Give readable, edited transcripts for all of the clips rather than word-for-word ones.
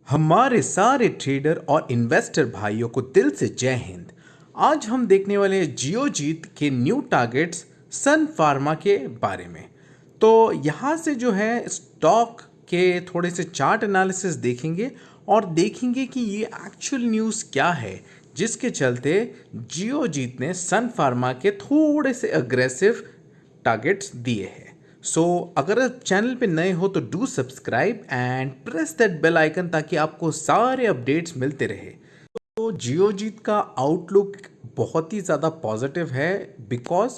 हमारे सारे ट्रेडर और इन्वेस्टर भाइयों को दिल से जय हिंद। आज हम देखने वाले हैं जियोजीत के न्यू टारगेट्स सन फार्मा के बारे में। तो यहाँ से जो है स्टॉक के थोड़े से चार्ट एनालिसिस देखेंगे और देखेंगे कि ये एक्चुअल न्यूज़ क्या है जिसके चलते जियोजीत ने सन फार्मा के थोड़े से अग्रेसिव टारगेट्स दिए हैं। सो अगर आप चैनल पे नए हो तो do subscribe and press that bell icon ताकि आपको सारे अपडेट्स मिलते रहे। तो जियोजीत का आउटलुक बहुत ही ज़्यादा पॉजिटिव है बिकॉज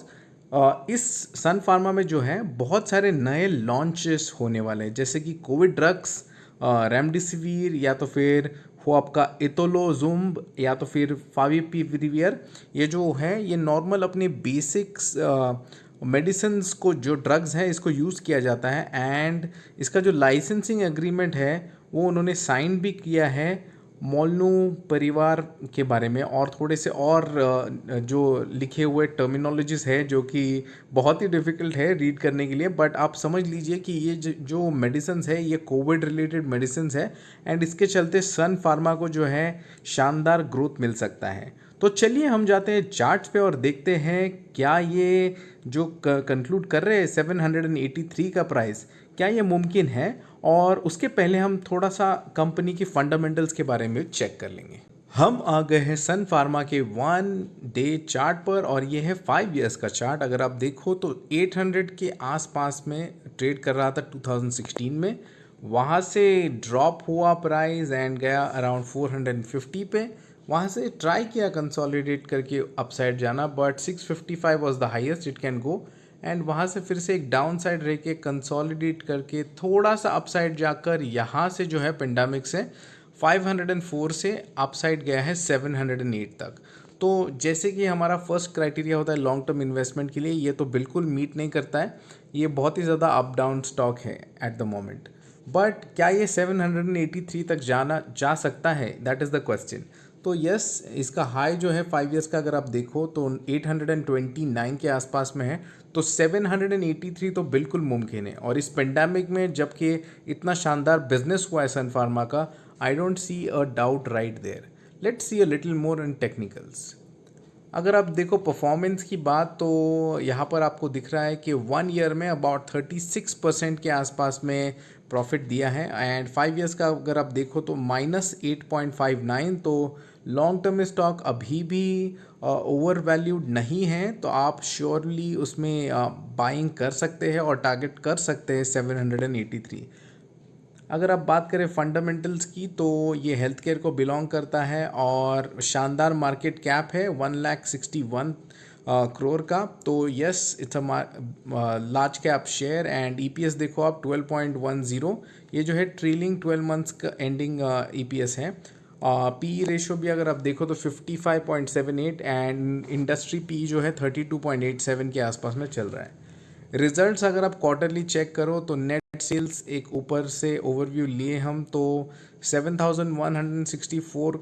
इस सन फार्मा में जो है बहुत सारे नए लॉन्चेस होने वाले हैं, जैसे कि कोविड ड्रग्स, रेमडेसिविर, या तो फिर वो आपका इतोलोजुम्ब, या तो फिर फाविपिविर। ये जो है ये नॉर्मल अपने बेसिक्स मेडिसिन्स को, जो ड्रग्स हैं, इसको यूज़ किया जाता है। एंड इसका जो लाइसेंसिंग एग्रीमेंट है वो उन्होंने साइन भी किया है मोल्नू परिवार के बारे में, और थोड़े से और जो लिखे हुए टर्मिनोलॉजीज है जो कि बहुत ही डिफ़िकल्ट है रीड करने के लिए, बट आप समझ लीजिए कि ये जो मेडिसिन्स है ये कोविड रिलेटेड मेडिसिन्स है एंड इसके चलते सन फार्मा को जो है शानदार ग्रोथ मिल सकता है। तो चलिए हम जाते हैं चार्ट्स पे और देखते हैं क्या ये जो कंक्लूड कर रहे हैं 783 का प्राइस, क्या ये मुमकिन है। और उसके पहले हम थोड़ा सा कंपनी की फंडामेंटल्स के बारे में चेक कर लेंगे। हम आ गए हैं सन फार्मा के 1 डे चार्ट पर और ये है 5 इयर्स का चार्ट। अगर आप देखो तो 800 के आसपास में ट्रेड कर रहा था 2016 में, वहाँ से ड्रॉप हुआ प्राइस एंड गया अराउंड 450 पे। वहाँ से ट्राई किया कंसोलिडेट करके अपसाइड जाना, but 655 was the highest it can go. And वहाँ से फिर से एक डाउन साइड रह के कंसोलिडेट करके थोड़ा सा अपसाइड जाकर यहाँ से जो है पेंडेमिक से 504 से अपसाइड गया है 708 तक। तो जैसे कि हमारा फर्स्ट क्राइटेरिया होता है लॉन्ग टर्म इन्वेस्टमेंट के लिए, ये तो बिल्कुल मीट नहीं करता है। ये बहुत ही ज़्यादा अप डाउन स्टॉक है एट द मोमेंट। बट क्या ये 783 तक जा सकता है, दैट इज़ द क्वेश्चन। तो यस, इसका हाई जो है 5 इयर्स का अगर आप देखो तो 829 के आसपास में है, तो 783 तो बिल्कुल मुमकिन है। और इस पेंडेमिक में जबकि इतना शानदार बिजनेस हुआ है सन फार्मा का, I don't see a doubt right there. Let's see a little more in technicals. अगर आप देखो परफॉर्मेंस की बात, तो यहाँ पर आपको दिख रहा है कि 1 ईयर में अबाउट 36% के आसपास में प्रॉफिट दिया है। एंड 5 इयर्स का अगर आप देखो तो -8.59। तो लॉन्ग टर्म स्टॉक अभी भी ओवर वैल्यूड नहीं है, तो आप श्योरली उसमें बाइंग कर सकते हैं और टारगेट कर सकते हैं 783। अगर आप बात करें फंडामेंटल्स की, तो ये हेल्थ केयर को बिलोंग करता है और शानदार मार्केट कैप है 1,61 करोड़ का। तो yes, it's a large cap share. And EPS देखो आप 12.10, ये जो है ट्रेलिंग 12 मंथ्स का एंडिंग ईपीएस है। पी रेशो भी अगर आप देखो तो 55.78 एंड इंडस्ट्री पी जो है 32.87 के आसपास में चल रहा है। रिजल्ट्स अगर आप क्वार्टरली चेक करो तो नेट सेल्स एक ऊपर से ओवरव्यू लिए हम तो 7,164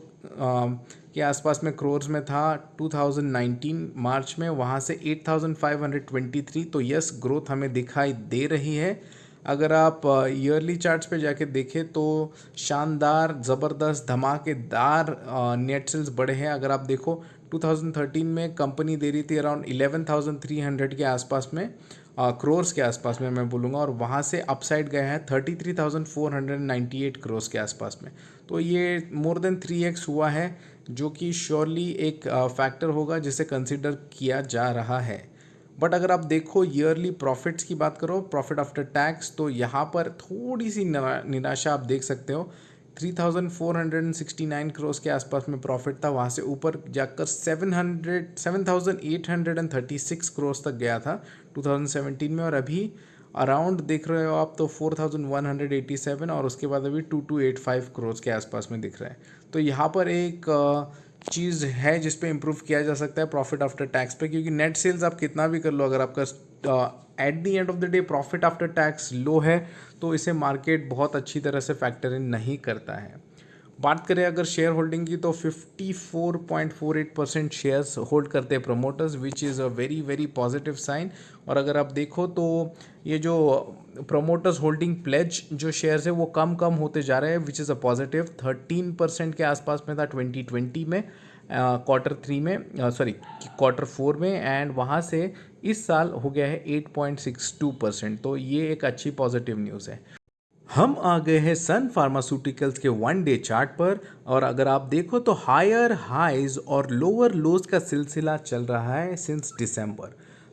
के आसपास में क्रोर्स में था 2019 मार्च में, वहाँ से 8,523। तो यस, ग्रोथ हमें दिखाई दे रही है। अगर आप ईयरली चार्ट्स पे जाके देखें तो शानदार, ज़बरदस्त, धमाकेदार नेट सेल्स बढ़े हैं। अगर आप देखो 2013 में कंपनी दे रही थी अराउंड 11,300 के आसपास में, क्रोर्स के आसपास में मैं बोलूँगा, और वहाँ से अपसाइड गया है 33,498 क्रोर्स के आसपास में। तो ये मोर देन 3x हुआ है, जो कि श्योरली एक फैक्टर होगा जिसे कंसिडर किया जा रहा है। बट अगर आप देखो ईयरली प्रॉफिट्स की बात करो, प्रॉफिट आफ्टर टैक्स, तो यहाँ पर थोड़ी सी निराशा आप देख सकते हो। 3,469 करोड़ के आसपास में प्रॉफिट था, वहाँ से ऊपर जाकर 7,836 करोड़ तक गया था 2017 में, और अभी अराउंड देख रहे हो आप तो 4,187, और उसके बाद अभी 2,285 करोड़ के आसपास में दिख रहा है। तो यहाँ पर एक चीज़ है जिस पे इम्प्रूव किया जा सकता है प्रॉफिट आफ्टर टैक्स पे, क्योंकि नेट सेल्स आप कितना भी कर लो, अगर आपका at the end of the day profit after tax low है तो इसे मार्केट बहुत अच्छी तरह से फैक्टर इन नहीं करता है। बात करें अगर शेयर होल्डिंग की तो 54.48% शेयर्स होल्ड करते हैं promoters, which is a very very positive sign. और अगर आप देखो तो ये जो प्रमोटर्स होल्डिंग प्लेज जो शेयर्स है वो कम कम होते जा रहे हैं, विच इज़ अ पॉजिटिव। 13% के आसपास में था 2020 में, Q3 में, सॉरी Q4 में, एंड वहाँ से इस साल हो गया है 8.62%। तो ये एक अच्छी पॉजिटिव न्यूज़ है। हम आ गए हैं सन फार्मास्यूटिकल्स के 1 डे चार्ट पर, और अगर आप देखो तो हायर हाइज और लोअर लोज का सिलसिला चल रहा है सिंस दिसंबर।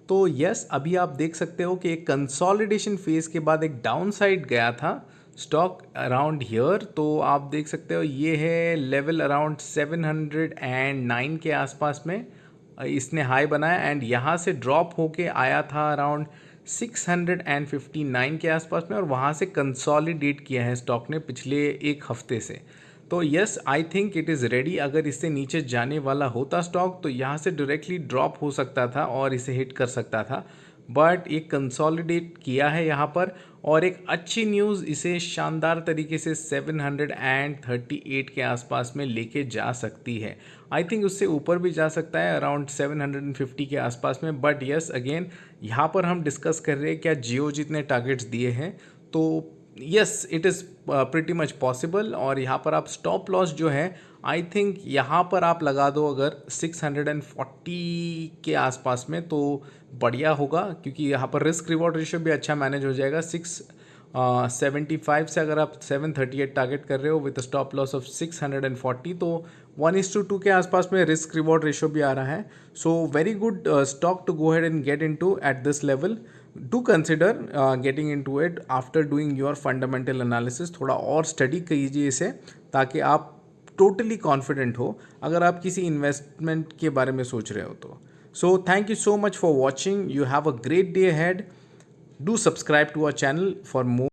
तो यस, अभी आप देख सकते हो कि एक कंसोलिडेशन फेज के बाद एक डाउन साइड गया था स्टॉक अराउंड हियर। तो आप देख सकते हो ये है लेवल अराउंड 709 के आसपास में इसने हाई बनाया, एंड यहाँ से ड्रॉप होके आया था अराउंड 659 के आसपास में, और वहाँ से कंसोलिडेट किया है स्टॉक ने पिछले एक हफ्ते से। तो yes, I think it is ready. अगर इससे नीचे जाने वाला होता स्टॉक तो यहाँ से डायरेक्टली ड्रॉप हो सकता था और इसे हिट कर सकता था, बट ये कंसोलिडेट किया है यहाँ पर। और एक अच्छी न्यूज़, इसे शानदार तरीके से 738 के आसपास में लेके जा सकती है। आई थिंक उससे ऊपर भी जा सकता है अराउंड 750 के आसपास में, बट यस अगेन यहाँ पर हम डिस्कस कर रहे हैं क्या जियो जितने टारगेट्स दिए हैं, तो yes it is pretty much possible. और यहाँ पर आप स्टॉप लॉस जो है आई थिंक यहाँ पर आप लगा दो अगर 640 के आसपास में, तो बढ़िया होगा, क्योंकि यहाँ पर रिस्क रिवॉर्ड रेशियो भी अच्छा मैनेज हो जाएगा। 675 से अगर आप 738 टारगेट कर रहे हो विद स्टॉप लॉस ऑफ 640, तो 1:2 के आसपास में रिस्क रिवॉर्ड रेशियो भी आ रहा है। So very good stock to go head and get into at this level. Do consider getting into it after doing your fundamental analysis. थोड़ा और स्टडी कीजिए इसे, ताकि आप टोटली कॉन्फिडेंट हो अगर आप किसी इन्वेस्टमेंट के बारे में सोच रहे हो तो। So thank you so much for watching. You have a great day ahead. Do subscribe to our channel for more.